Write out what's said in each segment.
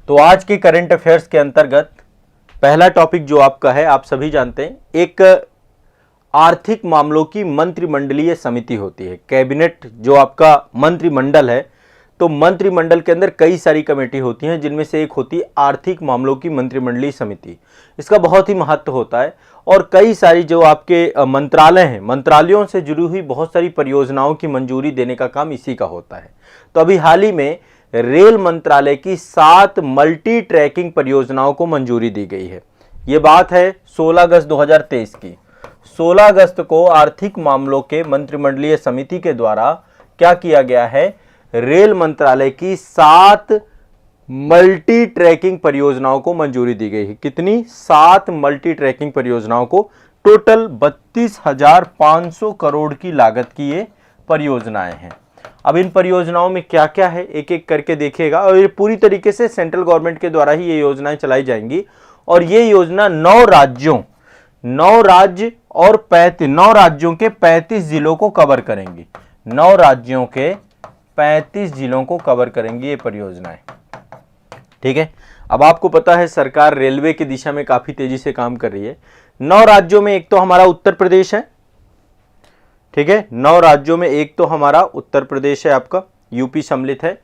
तो आज के करंट अफेयर्स के अंतर्गत पहला टॉपिक जो आपका है, आप सभी जानते हैं, एक आर्थिक मामलों की मंत्रिमंडलीय समिति होती है। कैबिनेट जो आपका मंत्रिमंडल है, तो मंत्रिमंडल के अंदर कई सारी कमेटी होती हैं, जिनमें से एक होती है आर्थिक मामलों की मंत्रिमंडलीय समिति। इसका बहुत ही महत्व होता है और कई सारी जो आपके मंत्रालय हैं, मंत्रालयों से जुड़ी हुई बहुत सारी परियोजनाओं की मंजूरी देने का काम इसी का होता है। तो अभी हाल ही में रेल मंत्रालय की 7 मल्टी ट्रैकिंग परियोजनाओं को मंजूरी दी गई है। ये बात है 16 अगस्त 2023 की। 16 अगस्त को आर्थिक मामलों के मंत्रिमंडलीय समिति के द्वारा क्या किया गया है, रेल मंत्रालय की 7 मल्टी ट्रैकिंग परियोजनाओं को मंजूरी दी गई है। कितनी? 7 मल्टी ट्रैकिंग परियोजनाओं को। टोटल 32,500 करोड़ की लागत की ये परियोजनाएं हैं। अब इन परियोजनाओं में क्या क्या है, एक एक करके देखिएगा। और ये पूरी तरीके से सेंट्रल गवर्नमेंट के द्वारा ही ये योजनाएं चलाई जाएंगी। और ये योजना 9 राज्यों के 35 जिलों को कवर करेंगी। 9 राज्यों के 35 जिलों को कवर करेंगी ये परियोजनाएं। ठीक है। अब आपको पता है सरकार रेलवे की दिशा में काफी तेजी से काम कर रही है। 9 राज्यों में एक तो हमारा उत्तर प्रदेश है। ठीक है, 9 राज्यों में एक तो हमारा उत्तर प्रदेश है, आपका यूपी सम्मिलित है।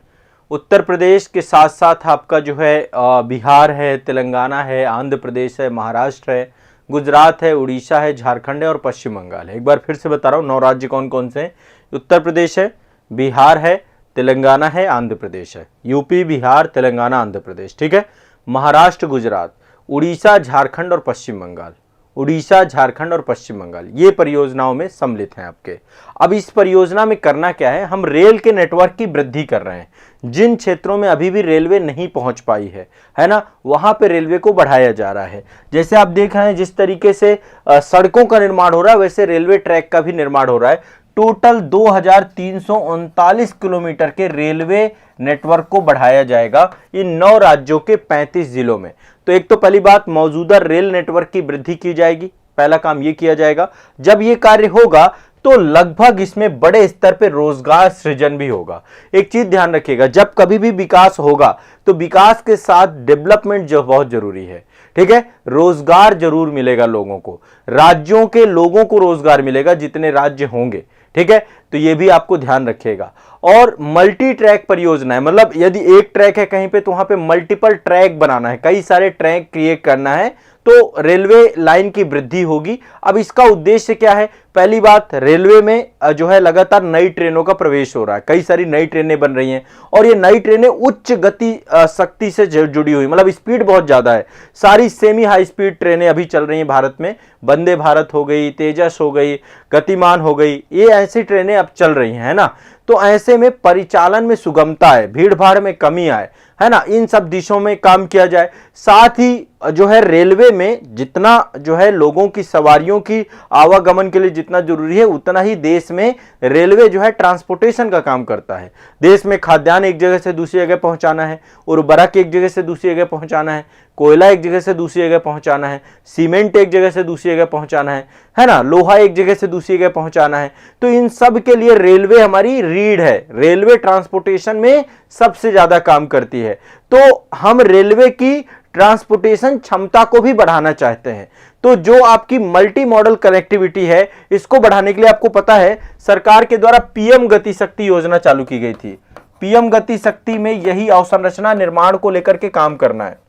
उत्तर प्रदेश के साथ साथ आपका जो है बिहार है, तेलंगाना है, आंध्र प्रदेश है, महाराष्ट्र है, गुजरात है, उड़ीसा है, झारखंड है और पश्चिम बंगाल है। एक बार फिर से बता रहा हूं, 9 राज्य कौन कौन से हैं? उत्तर प्रदेश है, बिहार है, तेलंगाना है, आंध्र प्रदेश है। यूपी, बिहार, तेलंगाना, आंध्र प्रदेश। ठीक है। महाराष्ट्र, गुजरात, उड़ीसा, झारखंड और पश्चिम बंगाल। उड़ीसा, झारखंड और पश्चिम बंगाल ये परियोजनाओं में सम्मिलित हैं आपके। अब इस परियोजना में करना क्या है, हम रेल के नेटवर्क की वृद्धि कर रहे हैं। जिन क्षेत्रों में अभी भी रेलवे नहीं पहुंच पाई है ना, वहां पे रेलवे को बढ़ाया जा रहा है। जैसे आप देख रहे हैं जिस तरीके से सड़कों का निर्माण हो रहा है, वैसे रेलवे ट्रैक का भी निर्माण हो रहा है। टोटल 2339 किलोमीटर के रेलवे नेटवर्क को बढ़ाया जाएगा इन 9 राज्यों के 35 जिलों में। तो एक तो पहली बात, मौजूदा रेल नेटवर्क की वृद्धि की जाएगी। पहला काम यह किया जाएगा। जब यह कार्य होगा तो लगभग इसमें बड़े स्तर पर रोजगार सृजन भी होगा। एक चीज ध्यान रखिएगा, जब कभी भी विकास होगा तो विकास के साथ डेवलपमेंट जो बहुत जरूरी है। ठीक है, रोजगार जरूर मिलेगा लोगों को, राज्यों के लोगों को रोजगार मिलेगा जितने राज्य होंगे। ठीक है, तो ये भी आपको ध्यान रखिएगा। और मल्टी ट्रैक परियोजना है, मतलब यदि एक ट्रैक है कहीं पे तो वहां पे मल्टीपल ट्रैक बनाना है, कई सारे ट्रैक क्रिएट करना है, तो रेलवे लाइन की वृद्धि होगी। अब इसका उद्देश्य क्या है? पहली बात, रेलवे में जो है लगातार नई ट्रेनों का प्रवेश हो रहा है, कई सारी नई ट्रेनें बन रही हैं और ये नई ट्रेनें उच्च गति शक्ति से जुड़ी हुई, मतलब स्पीड बहुत ज्यादा है। सारी सेमी हाई स्पीड ट्रेनें अभी चल रही हैं भारत में। वंदे भारत हो गई, तेजस हो गई, गतिमान हो गई, ये ऐसी ट्रेनें अब चल रही हैं, है ना। तो ऐसे में परिचालन में सुगमता है, भीड़ भाड़ में कमी आए, है ना, इन सब दिशों में काम किया जाए। साथ ही जो है रेलवे में जितना जो है लोगों की, सवारियों की आवागमन के लिए जितना जरूरी है, उतना ही देश में रेलवे जो है ट्रांसपोर्टेशन का काम करता है। देश में खाद्यान्न एक जगह से दूसरी जगह पहुंचाना है, उर्वरक एक जगह से दूसरी जगह पहुंचाना है, कोयला एक जगह से दूसरी जगह पहुंचाना है, सीमेंट एक जगह से दूसरी जगह पहुंचाना है ना, लोहा एक जगह से दूसरी जगह पहुंचाना है। तो इन सब के लिए रेलवे हमारी रीढ़ है, रेलवे ट्रांसपोर्टेशन में सबसे ज्यादा काम करती है। तो हम रेलवे की ट्रांसपोर्टेशन क्षमता को भी बढ़ाना चाहते हैं। तो जो आपकी मल्टी मॉडल कनेक्टिविटी है, इसको बढ़ाने के लिए आपको पता है सरकार के द्वारा पीएम गति शक्ति योजना चालू की गई थी। पीएम गति शक्ति में यही अवसंरचना निर्माण को लेकर के काम करना है।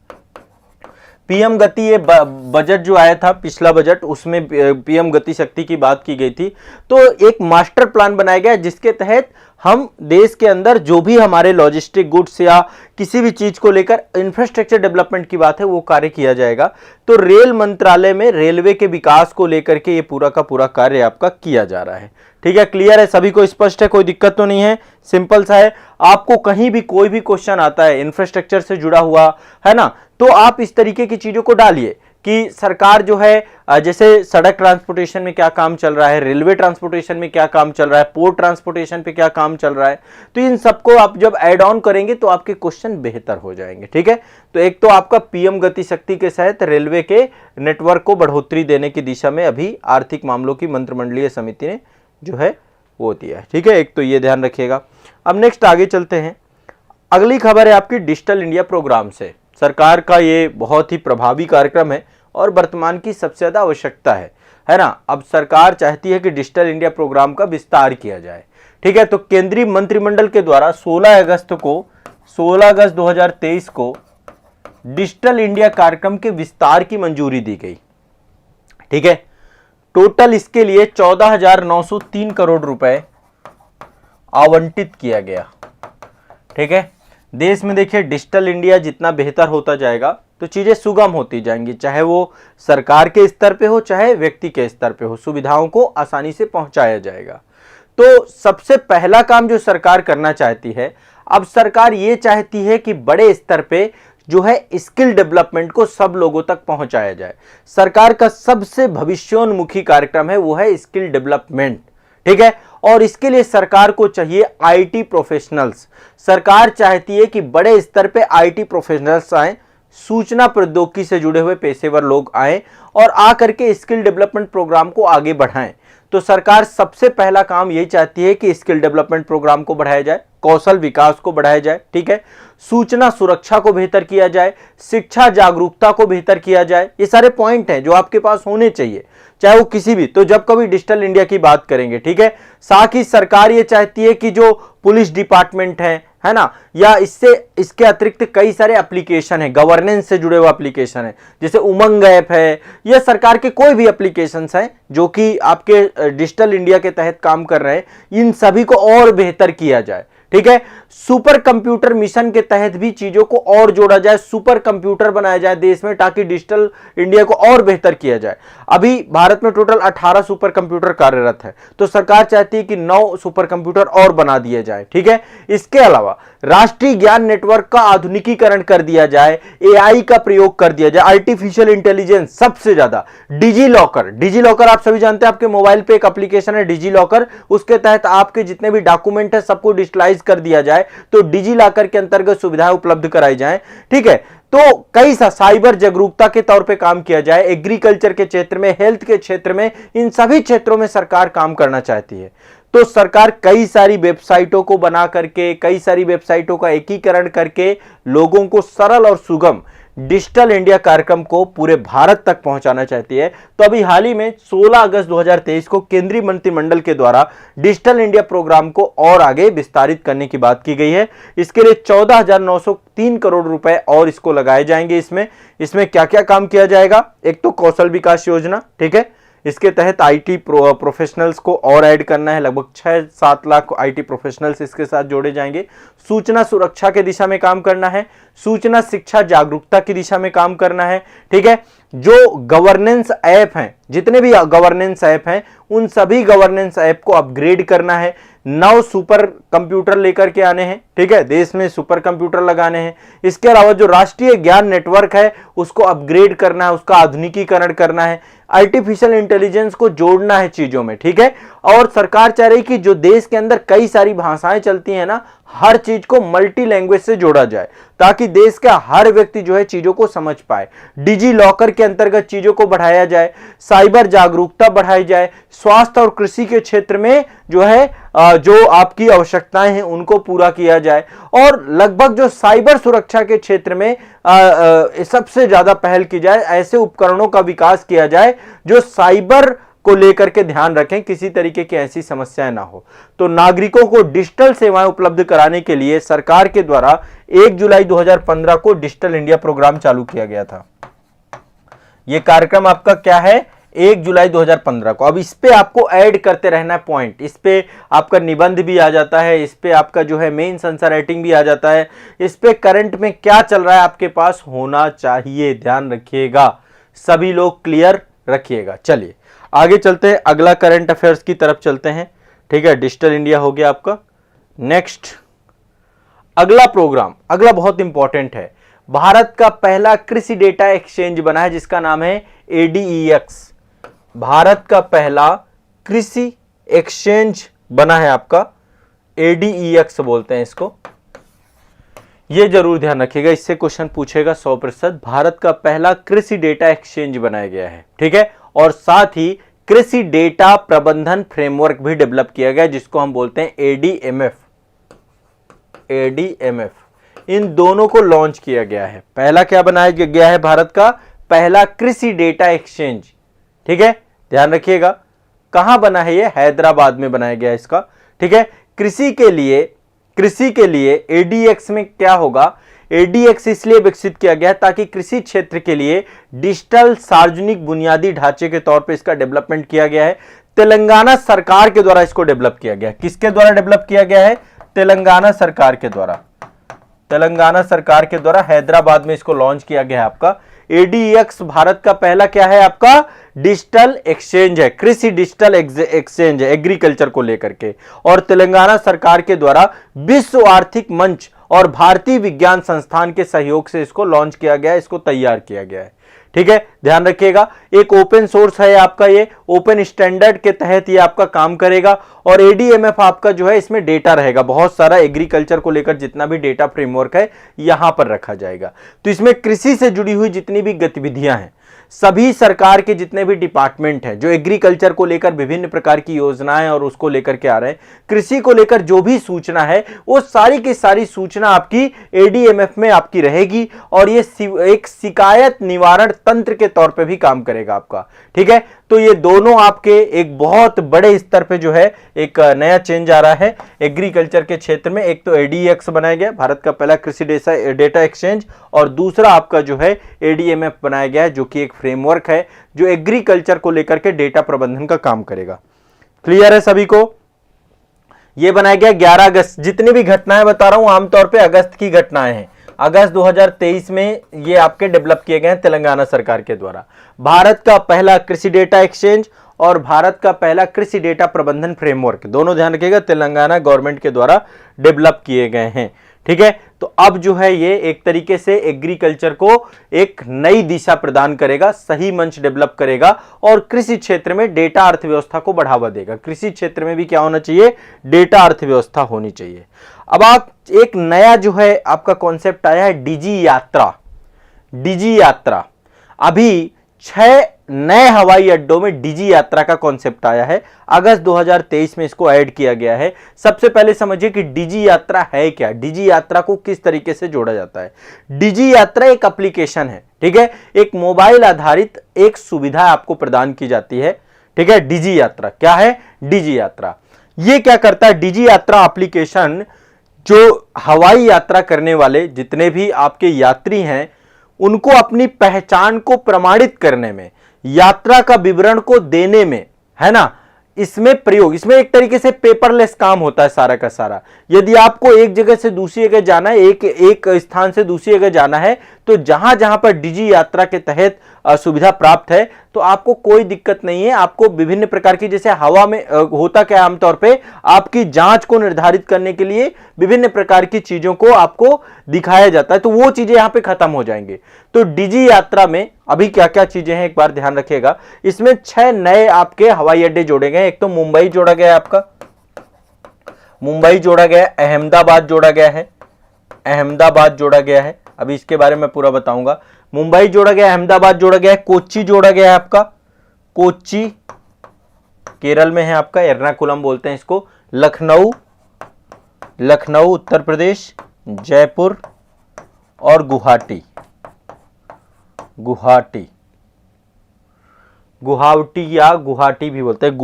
पीएम गति, ये बजट जो आया था पिछला बजट, उसमें पीएम गति शक्ति की बात की गई थी। तो एक मास्टर प्लान बनाया गया जिसके तहत हम देश के अंदर जो भी हमारे लॉजिस्टिक गुड्स या किसी भी चीज को लेकर इंफ्रास्ट्रक्चर डेवलपमेंट की बात है, वो कार्य किया जाएगा। तो रेल मंत्रालय में रेलवे के विकास को लेकर के ये पूरा का पूरा कार्य आपका किया जा रहा है। ठीक है, क्लियर है, सभी को स्पष्ट है, कोई दिक्कत तो नहीं है, सिंपल सा है। आपको कहीं भी कोई भी क्वेश्चन आता है इंफ्रास्ट्रक्चर से जुड़ा हुआ, है ना, तो आप इस तरीके की चीजों को डालिए कि सरकार जो है, जैसे सड़क ट्रांसपोर्टेशन में क्या काम चल रहा है, रेलवे ट्रांसपोर्टेशन में क्या काम चल रहा है, पोर्ट ट्रांसपोर्टेशन पे क्या काम चल रहा है। तो इन सबको आप जब ऐड ऑन करेंगे तो आपके क्वेश्चन बेहतर हो जाएंगे। ठीक है, तो एक तो आपका पीएम गति शक्ति के तहत रेलवे के नेटवर्क को बढ़ोतरी देने की दिशा में अभी आर्थिक मामलों की मंत्रिमंडलीय समिति ने जो है वो दिया है। ठीक है, एक तो ये ध्यान रखिएगा। अब नेक्स्ट आगे चलते हैं। अगली खबर है आपकी डिजिटल इंडिया प्रोग्राम से। सरकार का ये बहुत ही प्रभावी कार्यक्रम है और वर्तमान की सबसे ज्यादा आवश्यकता है ना। अब सरकार चाहती है कि डिजिटल इंडिया प्रोग्राम का विस्तार किया जाए। ठीक है, तो केंद्रीय मंत्रिमंडल के द्वारा 16 अगस्त 2023 को डिजिटल इंडिया कार्यक्रम के विस्तार की मंजूरी दी गई। ठीक है, टोटल इसके लिए 14,903 करोड़ रुपए आवंटित किया गया। ठीक है, देश में देखिए डिजिटल इंडिया जितना बेहतर होता जाएगा तो चीजें सुगम होती जाएंगी, चाहे वो सरकार के स्तर पे हो चाहे व्यक्ति के स्तर पे हो, सुविधाओं को आसानी से पहुंचाया जाएगा। तो सबसे पहला काम जो सरकार करना चाहती है, अब सरकार ये चाहती है कि बड़े स्तर पे जो है स्किल डेवलपमेंट को सब लोगों तक पहुंचाया जाए। सरकार का सबसे भविष्योन्मुखी कार्यक्रम है वो है स्किल डेवलपमेंट। ठीक है, और इसके लिए सरकार को चाहिए आईटी प्रोफेशनल्स। सरकार चाहती है कि बड़े स्तर पे आईटी प्रोफेशनल्स आए, सूचना प्रौद्योगिकी से जुड़े हुए पेशेवर लोग आए और आकर के स्किल डेवलपमेंट प्रोग्राम को आगे बढ़ाएं। तो सरकार सबसे पहला काम यही चाहती है कि स्किल डेवलपमेंट प्रोग्राम को बढ़ाया जाए, कौशल विकास को बढ़ाया जाए। ठीक है, सूचना सुरक्षा को बेहतर किया जाए, शिक्षा जागरूकता को बेहतर किया जाए। ये सारे पॉइंट हैं जो आपके पास होने चाहिए, चाहे वो किसी भी, तो जब कभी डिजिटल इंडिया की बात करेंगे। ठीक है, साथ ही सरकार ये चाहती है कि जो पुलिस डिपार्टमेंट है ना, या इसके अतिरिक्त कई सारे एप्लीकेशन है, गवर्नेंस से जुड़े हुए एप्लीकेशन है, जैसे उमंग ऐप है, या सरकार के कोई भी एप्लीकेशंस हैं जो कि आपके डिजिटल इंडिया के तहत काम कर रहे हैं, इन सभी को और बेहतर किया जाए। ठीक है, सुपर कंप्यूटर मिशन के तहत भी चीजों को और जोड़ा जाए, सुपर कंप्यूटर बनाया जाए देश में, ताकि डिजिटल इंडिया को और बेहतर किया जाए। अभी भारत में टोटल 18 सुपर कंप्यूटर कार्यरत है, तो सरकार चाहती है कि 9 सुपर कंप्यूटर और बना दिए जाए। ठीक है, इसके अलावा राष्ट्रीय ज्ञान नेटवर्क का आधुनिकीकरण कर दिया जाए, एआई का प्रयोग कर दिया जाए, आर्टिफिशियल इंटेलिजेंस सबसे ज्यादा, डिजी लॉकर आप सभी जानते हैं, आपके मोबाइल पे एक एप्लीकेशन है डिजी लॉकर, उसके तहत आपके जितने भी डॉक्यूमेंट है सबको डिजिटलाइज कर दिया जाए, तो डिजी लॉकर के अंतर्गत सुविधाएं उपलब्ध कराई जाएं। ठीक है, तो कई साइबर जागरूकता के तौर पे काम किया जाए, एग्रीकल्चर के क्षेत्र में, हेल्थ के क्षेत्र में, इन सभी क्षेत्रों में सरकार काम करना चाहती है। तो सरकार कई सारी वेबसाइटों को बना करके, कई सारी वेबसाइटों का एकीकरण करके लोगों को सरल और सुगम डिजिटल इंडिया कार्यक्रम को पूरे भारत तक पहुंचाना चाहती है। तो अभी हाल ही में 16 अगस्त 2023 को केंद्रीय मंत्रिमंडल के द्वारा डिजिटल इंडिया प्रोग्राम को और आगे विस्तारित करने की बात की गई है। इसके लिए 14,903 करोड़ रुपए और इसको लगाए जाएंगे। इसमें क्या क्या काम किया जाएगा? एक तो कौशल विकास योजना, ठीक है, इसके तहत आईटी प्रोफेशनल्स को और ऐड करना है, लगभग 6-7 लाख आईटी प्रोफेशनल्स इसके साथ जोड़े जाएंगे। सूचना सुरक्षा के दिशा में काम करना है, सूचना शिक्षा जागरूकता की दिशा में काम करना है। ठीक है, जो गवर्नेंस ऐप हैं, जितने भी गवर्नेंस ऐप हैं, उन सभी गवर्नेंस ऐप को अपग्रेड करना है, 9 सुपर कंप्यूटर लेकर के आने हैं। ठीक है, देश में सुपर कंप्यूटर लगाने हैं। इसके अलावा जो राष्ट्रीय ज्ञान नेटवर्क है उसको अपग्रेड करना है, उसका आधुनिकीकरण करना है, आर्टिफिशियल इंटेलिजेंस को जोड़ना है चीजों में। ठीक है, और सरकार चाह रही कि जो देश के अंदर कई सारी भाषाएं चलती हैं ना, हर चीज को मल्टी लैंग्वेज से जोड़ा जाए, ताकि देश का हर व्यक्ति जो है चीजों को समझ पाए। डिजी लॉकर के अंतर्गत चीजों को बढ़ाया जाए, साइबर जागरूकता बढ़ाई जाए, स्वास्थ्य और कृषि के क्षेत्र में जो है जो आपकी आवश्यकताएं हैं उनको पूरा किया जाए, और लगभग जो साइबर सुरक्षा के क्षेत्र में सबसे ज्यादा पहल की जाए, ऐसे उपकरणों का विकास किया जाए जो साइबर को लेकर के ध्यान रखें, किसी तरीके की ऐसी समस्याएं ना हो। तो नागरिकों को डिजिटल सेवाएं उपलब्ध कराने के लिए सरकार के द्वारा 1 जुलाई 2015 को डिजिटल इंडिया प्रोग्राम चालू किया गया था। यह कार्यक्रम आपका क्या है? 1 जुलाई 2015 को। अब इस पे आपको ऐड करते रहना है पॉइंट, इस पे आपका निबंध भी आ जाता है, इस पे आपका जो है मेंस आंसर राइटिंग भी आ जाता है, इस पे करंट में क्या चल रहा है आपके पास होना चाहिए, ध्यान रखिएगा, सभी लोग क्लियर रखिएगा। चलिए आगे चलते हैं, अगला करंट अफेयर्स की तरफ चलते हैं। ठीक है, डिजिटल इंडिया हो गया आपका। नेक्स्ट अगला प्रोग्राम, अगला बहुत इंपॉर्टेंट है, भारत का पहला कृषि डेटा एक्सचेंज बना है जिसका नाम है ADEX। भारत का पहला कृषि एक्सचेंज बना है आपका, ADEX बोलते हैं इसको, ये जरूर ध्यान रखिएगा, इससे क्वेश्चन पूछेगा 100%। भारत का पहला कृषि डेटा एक्सचेंज बनाया गया है। ठीक है, और साथ ही कृषि डेटा प्रबंधन फ्रेमवर्क भी डेवलप किया गया जिसको हम बोलते हैं ADMF। इन दोनों को लॉन्च किया गया है। पहला क्या बनाया गया है? भारत का पहला कृषि डेटा एक्सचेंज। ठीक है, ध्यान रखिएगा कहां बना है ये? हैदराबाद में बनाया गया है इसका। ठीक है, कृषि के लिए एडीएक्स में क्या होगा? एडीएक्स इसलिए विकसित किया गया ताकि कृषि क्षेत्र के लिए डिजिटल सार्वजनिक बुनियादी ढांचे के तौर पे इसका डेवलपमेंट किया गया है। तेलंगाना सरकार के द्वारा इसको डेवलप किया गया। किसके द्वारा डेवलप किया गया है? तेलंगाना सरकार के द्वारा। तेलंगाना सरकार के द्वारा हैदराबाद में इसको लॉन्च किया गया है आपका। एडीएक्स भारत का पहला क्या है आपका? डिजिटल एक्सचेंज है, कृषि डिजिटल एक्सचेंज है एग्रीकल्चर को लेकर के। और तेलंगाना सरकार के द्वारा विश्व आर्थिक मंच और भारतीय विज्ञान संस्थान के सहयोग से इसको लॉन्च किया गया है, इसको तैयार किया गया है। ठीक है, ध्यान रखिएगा एक ओपन सोर्स है आपका, ये ओपन स्टैंडर्ड के तहत ये आपका काम करेगा। और एडीएमएफ आपका जो है इसमें डेटा रहेगा, बहुत सारा एग्रीकल्चर को लेकर जितना भी डेटा फ्रेमवर्क है यहां पर रखा जाएगा। तो इसमें कृषि से जुड़ी हुई जितनी भी गतिविधियां हैं, सभी सरकार के जितने भी डिपार्टमेंट हैं जो एग्रीकल्चर को लेकर विभिन्न प्रकार की योजनाएं और उसको लेकर के आ रहे हैं, कृषि को लेकर जो भी सूचना है वो सारी की सारी सूचना आपकी एडीएमएफ में आपकी रहेगी। और ये एक शिकायत निवारण तंत्र के तौर पे भी काम करेगा आपका। ठीक है, तो ये दोनों आपके एक बहुत बड़े स्तर पे जो है एक नया चेंज आ रहा है एग्रीकल्चर के क्षेत्र में। एक तो एडीएक्स बनाया गया, भारत का पहला कृषि डेटा एक्सचेंज, और दूसरा आपका जो है एडीएमएफ बनाया गया है जो कि एक फ्रेमवर्क है जो एग्रीकल्चर को लेकर के डेटा प्रबंधन का काम करेगा। क्लियर है सभी को? यह बनाया गया 11 अगस्त। जितनी भी घटनाएं बता रहा हूं आमतौर पे अगस्त की घटनाएं हैं। अगस्त 2023 में ये आपके डेवलप किए गए हैं तेलंगाना सरकार के द्वारा। भारत का पहला कृषि डेटा एक्सचेंज और भारत का पहला कृषि डेटा प्रबंधन फ्रेमवर्क, दोनों ध्यान रखिएगा तेलंगाना गवर्नमेंट के द्वारा डेवलप किए गए हैं। ठीक है, तो अब जो है ये एक तरीके से एग्रीकल्चर को एक नई दिशा प्रदान करेगा, सही मंच डेवलप करेगा और कृषि क्षेत्र में डेटा अर्थव्यवस्था को बढ़ावा देगा। कृषि क्षेत्र में भी क्या होना चाहिए? डेटा अर्थव्यवस्था होनी चाहिए। अब आप एक नया जो है आपका कॉन्सेप्ट आया है डिजी यात्रा। डिजी यात्रा अभी 6 नए हवाई अड्डों में डिजी यात्रा का कॉन्सेप्ट आया है। अगस्त 2023 में इसको ऐड किया गया है। सबसे पहले समझिए कि डिजी यात्रा है क्या, डिजी यात्रा को किस तरीके से जोड़ा जाता है। डिजी यात्रा एक एप्लीकेशन है, ठीक है, एक मोबाइल आधारित एक सुविधा आपको प्रदान की जाती है। ठीक है, डिजी यात्रा क्या है? डिजी यात्रा ये क्या करता है? डिजी यात्रा एप्लीकेशन जो हवाई यात्रा करने वाले जितने भी आपके यात्री हैं उनको अपनी पहचान को प्रमाणित करने में, यात्रा का विवरण को देने में, है ना, इसमें प्रयोग, इसमें एक तरीके से पेपरलेस काम होता है सारा का सारा। यदि आपको एक जगह से दूसरी जगह जाना है, एक स्थान से दूसरी जगह जाना है, तो जहां जहां पर डिजी यात्रा के तहत सुविधा प्राप्त है तो आपको कोई दिक्कत नहीं है। आपको विभिन्न प्रकार की, जैसे हवा में होता क्या आमतौर पे, आपकी जांच को निर्धारित करने के लिए विभिन्न प्रकार की चीजों को आपको दिखाया जाता है, तो वो चीजें यहां पे खत्म हो जाएंगी। तो डिजी यात्रा में अभी क्या क्या चीजें हैं एक बार ध्यान रखिएगा। इसमें 6 नए आपके हवाई अड्डे जोड़े गए। एक तो मुंबई जोड़ा गया, आपका मुंबई जोड़ा गया, अहमदाबाद जोड़ा गया है, अहमदाबाद जोड़ा गया है, अभी इसके बारे में पूरा बताऊंगा। मुंबई जोड़ा गया, अहमदाबाद जोड़ा गया है, कोच्चि जोड़ा गया है आपका, कोच्चि केरल में है आपका, एर्नाकुलम बोलते हैं इसको, लखनऊ, लखनऊ उत्तर प्रदेश, जयपुर और गुवाहाटी, गुवाहाटी, गुवाहाटी या गुवाहाटी भी बोलते हैं,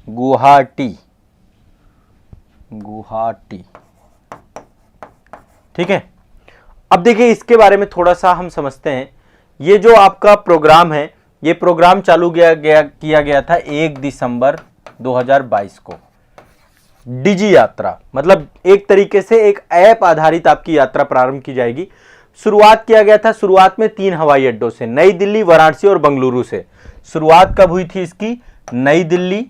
गुवाहाटी, गुवाहाटी। ठीक है, अब देखिए इसके बारे में थोड़ा सा हम समझते हैं। ये जो आपका प्रोग्राम है, ये प्रोग्राम चालू किया गया था 1 दिसंबर 2022 को। डिजी यात्रा मतलब एक तरीके से एक ऐप आधारित आपकी यात्रा प्रारंभ की जाएगी। शुरुआत किया गया था, शुरुआत में 3 हवाई अड्डों से, नई दिल्ली, वाराणसी और बेंगलुरु से। शुरुआत कब हुई थी इसकी? नई दिल्ली,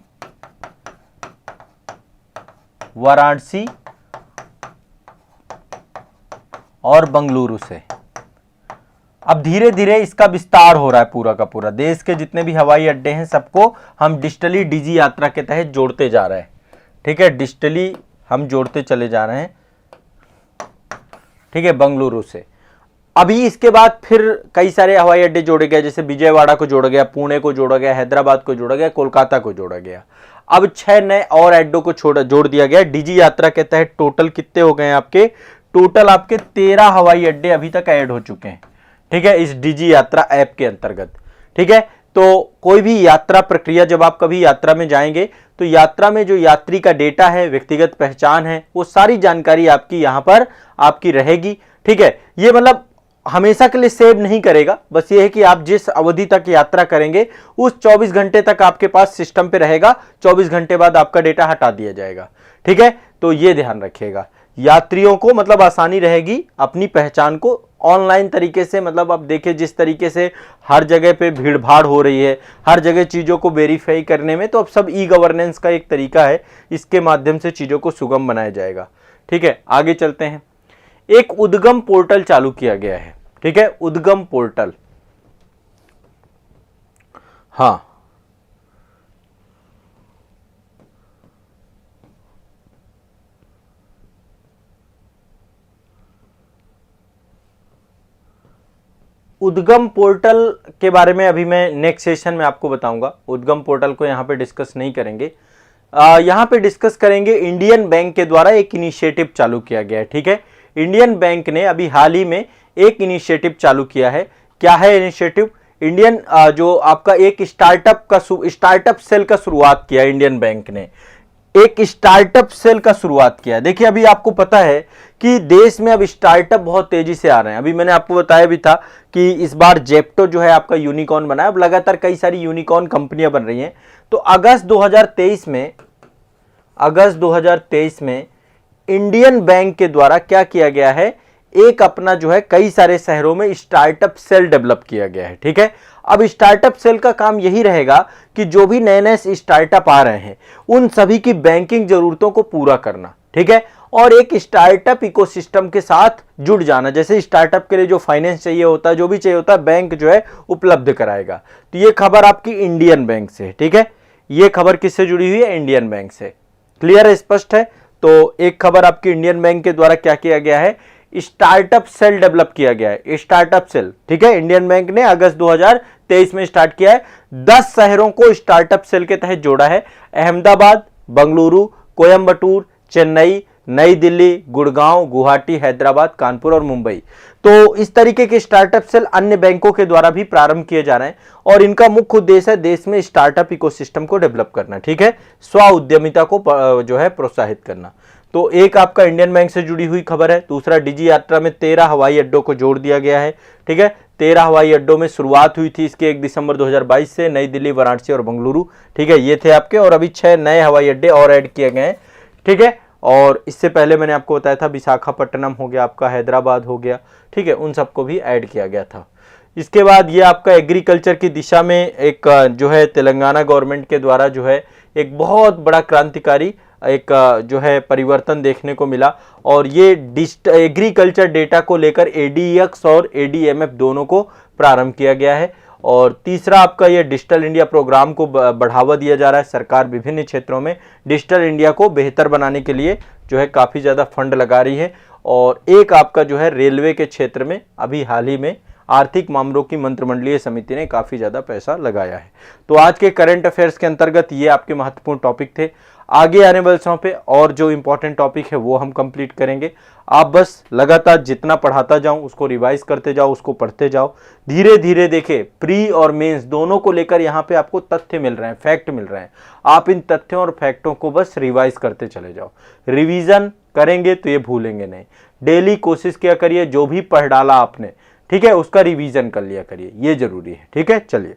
वाराणसी और बेंगलुरु से। अब धीरे धीरे इसका विस्तार हो रहा है पूरा का पूरा। देश के जितने भी हवाई अड्डे हैं सबको हम डिजिटली डिजी यात्रा के तहत जोड़ते जा रहे हैं। ठीक है, डिजिटली हम जोड़ते चले जा रहे हैं। ठीक है, बेंगलुरु से। अभी इसके बाद फिर कई सारे हवाई अड्डे जोड़े गए, जैसे विजयवाड़ा को जोड़ा गया, पुणे को जोड़ा गया, हैदराबाद को जोड़ा गया, कोलकाता को जोड़ा गया। अब 6 नए और अड्डों को जोड़ दिया गया। डिजी यात्रा के तहत टोटल कितने हो गए आपके? टोटल आपके 13 हवाई अड्डे अभी तक ऐड हो चुके हैं, ठीक है, इस डिजी यात्रा ऐप के अंतर्गत। ठीक है, तो कोई भी यात्रा प्रक्रिया, जब आप कभी यात्रा में जाएंगे तो यात्रा में जो यात्री का डेटा है, व्यक्तिगत पहचान है, वो सारी जानकारी आपकी यहां पर आपकी रहेगी। ठीक है, ये मतलब हमेशा के लिए सेव नहीं करेगा, बस ये है कि आप जिस अवधि तक यात्रा करेंगे उस 24 घंटे तक आपके पास सिस्टम पे रहेगा, 24 घंटे बाद आपका डेटा हटा दिया जाएगा। ठीक है, तो ये ध्यान रखिएगा, यात्रियों को मतलब आसानी रहेगी अपनी पहचान को ऑनलाइन तरीके से, मतलब अब देखिए जिस तरीके से हर जगह पे भीड़ भाड़ हो रही है, हर जगह चीज़ों को वेरीफाई करने में, तो अब सब ई गवर्नेंस का एक तरीका है, इसके माध्यम से चीज़ों को सुगम बनाया जाएगा। ठीक है, आगे चलते हैं। एक उद्गम पोर्टल चालू किया गया है। ठीक है, उद्गम पोर्टल, हाँ, उद्गम पोर्टल के बारे में अभी मैं नेक्स्ट सेशन में आपको बताऊंगा। उद्गम पोर्टल को यहां पे डिस्कस नहीं करेंगे, यहां पे डिस्कस करेंगे इंडियन बैंक के द्वारा एक इनिशिएटिव चालू किया गया है। ठीक है, इंडियन बैंक ने अभी हाल ही में एक इनिशिएटिव चालू किया है। क्या है इनिशिएटिव? इंडियन जो आपका एक स्टार्टअप सेल का शुरुआत किया इंडियन बैंक ने, एक स्टार्टअप सेल का शुरुआत किया। देखिए अभी आपको पता है कि देश में अब स्टार्टअप बहुत तेजी से आ रहे हैं। अभी मैंने आपको बताया भी था कि इस बार जेप्टो जो है आपका यूनिकॉर्न बना है, अब लगातार कई सारी यूनिकॉर्न कंपनियां बन रही हैं। तो अगस्त 2023 में इंडियन बैंक के द्वारा क्या किया गया है, एक अपना जो है कई सारे शहरों में स्टार्टअप सेल डेवलप किया गया है। ठीक है, अब स्टार्टअप सेल का काम यही रहेगा कि जो भी नए नए स्टार्टअप आ रहे हैं उन सभी की बैंकिंग जरूरतों को पूरा करना। ठीक है, और एक स्टार्टअप इकोसिस्टम के साथ जुड़ जाना। जैसे स्टार्टअप के लिए जो फाइनेंस चाहिए होता है, जो भी चाहिए होता है, बैंक जो है उपलब्ध कराएगा। तो ये खबर आपकी इंडियन बैंक से। ठीक है, ये खबर किससे जुड़ी हुई है? इंडियन बैंक से। क्लियर है, स्पष्ट है? तो एक खबर आपकी इंडियन बैंक के द्वारा क्या किया गया है, स्टार्टअप सेल डेवलप किया गया है, स्टार्टअप सेल। ठीक है, इंडियन बैंक ने अगस्त 2023 में स्टार्ट किया है। 10 शहरों को स्टार्टअप सेल के तहत जोड़ा है, अहमदाबाद, बंगलुरु, कोयंबटूर, चेन्नई, नई दिल्ली, गुड़गांव, गुवाहाटी, हैदराबाद, कानपुर और मुंबई। तो इस तरीके के स्टार्टअप सेल अन्य बैंकों के द्वारा भी प्रारंभ किए जा रहे हैं और इनका मुख्य उद्देश्य है देश में स्टार्टअप इकोसिस्टम को डेवलप करना। ठीक है, स्व उद्यमिता को जो है प्रोत्साहित करना। तो एक आपका इंडियन बैंक से जुड़ी हुई खबर है। दूसरा, डिजी यात्रा में 13 हवाई अड्डों को जोड़ दिया गया है। ठीक है, 13 हवाई अड्डों में शुरुआत हुई थी इसके 1 दिसंबर 2022 से, नई दिल्ली, वाराणसी और बंगलुरु। ठीक है, ये थे आपके, और अभी 6 नए हवाई अड्डे और ऐड किए गए हैं। ठीक है, और इससे पहले मैंने आपको बताया था विशाखापट्टनम हो गया आपका, हैदराबाद हो गया। ठीक है, उन सबको भी ऐड किया गया था। इसके बाद ये आपका एग्रीकल्चर की दिशा में एक जो है तेलंगाना गवर्नमेंट के द्वारा जो है एक बहुत बड़ा क्रांतिकारी एक जो है परिवर्तन देखने को मिला, और ये एग्रीकल्चर डेटा को लेकर एडीएक्स और एडीएमएफ दोनों को प्रारंभ किया गया है। और तीसरा आपका ये डिजिटल इंडिया प्रोग्राम को बढ़ावा दिया जा रहा है। सरकार विभिन्न क्षेत्रों में डिजिटल इंडिया को बेहतर बनाने के लिए जो है काफ़ी ज़्यादा फंड लगा रही है। और एक आपका जो है रेलवे के क्षेत्र में अभी हाल ही में आर्थिक मामलों की मंत्रिमंडलीय समिति ने काफ़ी ज़्यादा पैसा लगाया है। तो आज के करंट अफेयर्स के अंतर्गत ये आपके महत्वपूर्ण टॉपिक थे। आगे आने वाले समय पे और जो इंपॉर्टेंट टॉपिक है वो हम कंप्लीट करेंगे। आप बस लगातार जितना पढ़ाता जाऊं उसको रिवाइज करते जाओ, उसको पढ़ते जाओ। धीरे धीरे देखे प्री और मेंस दोनों को लेकर यहाँ पे आपको तथ्य मिल रहे हैं, फैक्ट मिल रहे हैं। आप इन तथ्यों और फैक्टों को बस रिवाइज करते चले जाओ। रिवीजन करेंगे तो ये भूलेंगे नहीं। डेली कोशिश किया करिए, जो भी पढ़ डाला आपने, ठीक है, उसका रिवीजन कर लिया करिए, ये जरूरी है। ठीक है, चलिए।